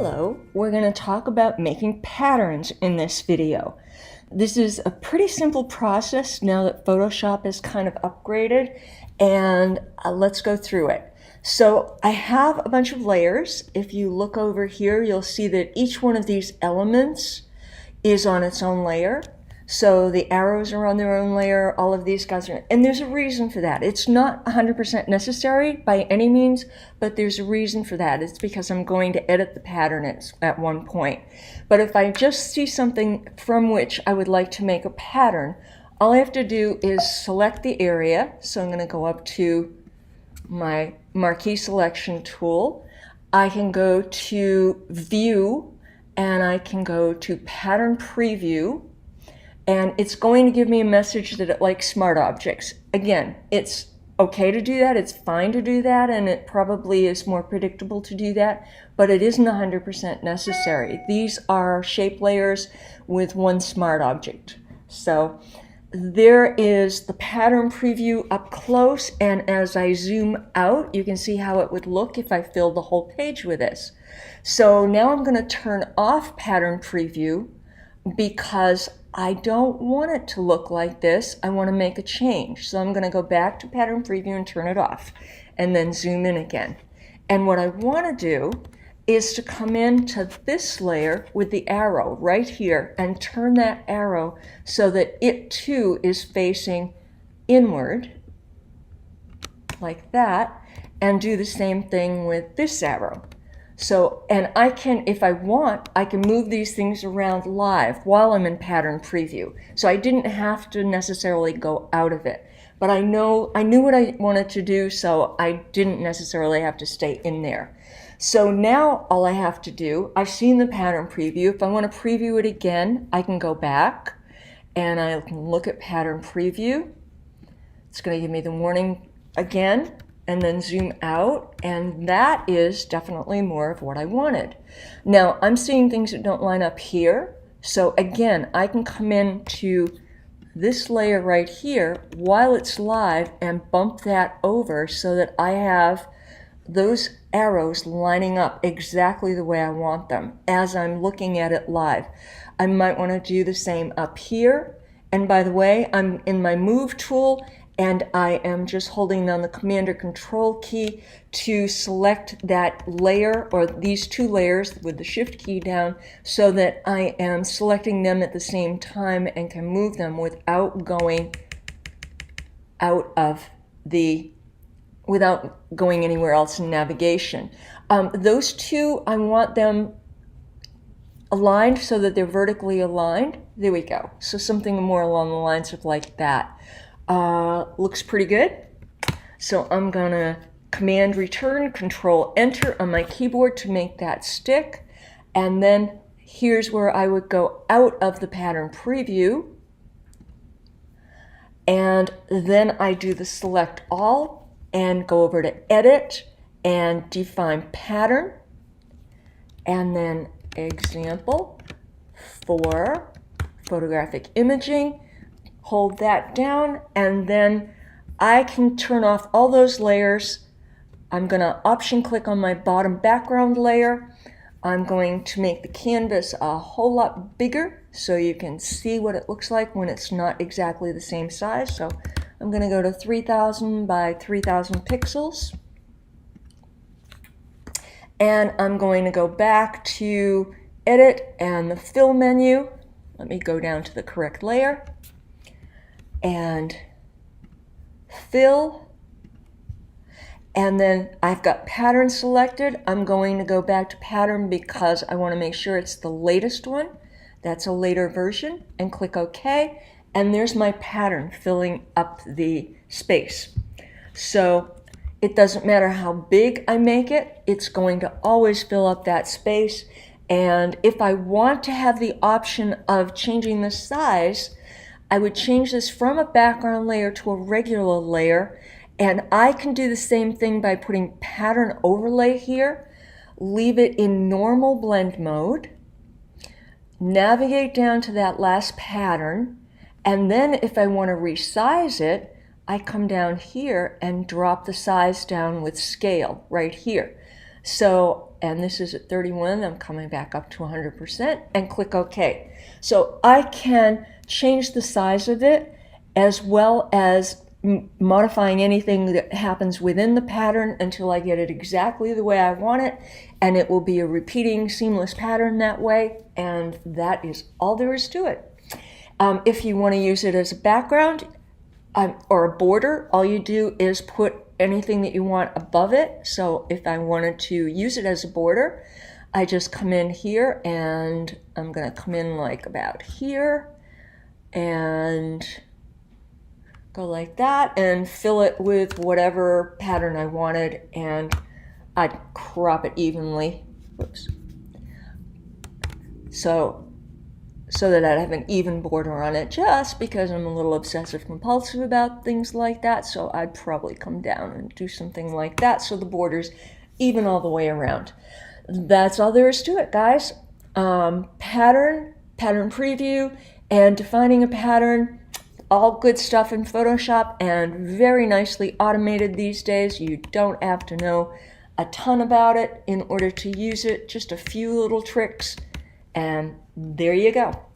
Hello, we're going to talk about making patterns in this video. This is a pretty simple process now that Photoshop is kind of upgraded, and let's go through it. So I have a bunch of layers. If you look over here, you'll see that each one of these elements is on its own layer. So the arrows are on their own layer, all of these guys are, and there's a reason for that. It's not 100% necessary by any means, but there's a reason for that. It's because I'm going to edit the pattern at one point. But if I just see something from which I would like to make a pattern, all I have to do is select the area. So I'm going to go up to my marquee selection tool. I can go to View, and I can go to Pattern Preview. And it's going to give me a message that it likes smart objects. Again, it's okay to do that, it's fine to do that, and it probably is more predictable to do that, but it isn't 100% necessary. These are shape layers with one smart object. So there is the pattern preview up close, and as I zoom out, you can see how it would look if I filled the whole page with this. So now I'm going to turn off pattern preview because I don't want it to look like this. I want to make a change. So I'm going to go back to pattern preview and turn it off, and then zoom in again. And what I want to do is to come into this layer with the arrow right here and turn that arrow so that it too is facing inward like that, and do the same thing with this arrow. So, and I can, if I want, I can move these things around live while I'm in pattern preview. So I didn't have to necessarily go out of it, but I knew what I wanted to do, so I didn't necessarily have to stay in there. So now all I have to do, I've seen the pattern preview. If I want to preview it again, I can go back and I can look at pattern preview. It's going to give me the warning again, and then zoom out, and that is definitely more of what I wanted. Now, I'm seeing things that don't line up here, so again, I can come into this layer right here while it's live and bump that over so that I have those arrows lining up exactly the way I want them as I'm looking at it live. I might want to do the same up here, and by the way, I'm in my Move tool, and I am just holding down the Command or Control key to select that layer, or these two layers with the Shift key down, so that I am selecting them at the same time and can move them without going out of without going anywhere else in navigation. Those two, I want them aligned so that they're vertically aligned. There we go. So something more along the lines of like that. Looks pretty good. So I'm gonna Command Return, Control Enter on my keyboard to make that stick. And then here's where I would go out of the pattern preview. And then I do the Select All and go over to Edit and define pattern. And then Example for photographic imaging. Hold that down, and then I can turn off all those layers. I'm going to Option click on my bottom background layer. I'm going to make the canvas a whole lot bigger so you can see what it looks like when it's not exactly the same size. So I'm going to go to 3000 by 3000 pixels. And I'm going to go back to Edit and the Fill menu. Let me go down to the correct layer and fill, and then I've got pattern selected. I'm going to go back to pattern because I want to make sure it's the latest one. That's a later version, and click OK, and there's my pattern filling up the space. So it doesn't matter how big I make it, it's going to always fill up that space. And if I want to have the option of changing the size, I would change this from a background layer to a regular layer, and I can do the same thing by putting pattern overlay here, leave it in normal blend mode, navigate down to that last pattern, and then if I want to resize it, I come down here and drop the size down with scale right here. So and this is at 31. I'm coming back up to 100% and click OK. So I can change the size of it as well as modifying anything that happens within the pattern until I get it exactly the way I want it, and it will be a repeating seamless pattern that way, and that is all there is to it. If you want to use it as a background or a border, all you do is put anything that you want above it. So if I wanted to use it as a border, I just come in here, and I'm going to come in like about here and go like that and fill it with whatever pattern I wanted, and I'd crop it evenly. Whoops. So that I'd have an even border on it, just because I'm a little obsessive compulsive about things like that. So I'd probably come down and do something like that so the border's even all the way around. That's all there is to it, guys. Pattern preview, and defining a pattern, all good stuff in Photoshop and very nicely automated these days. You don't have to know a ton about it in order to use it, just a few little tricks, and there you go.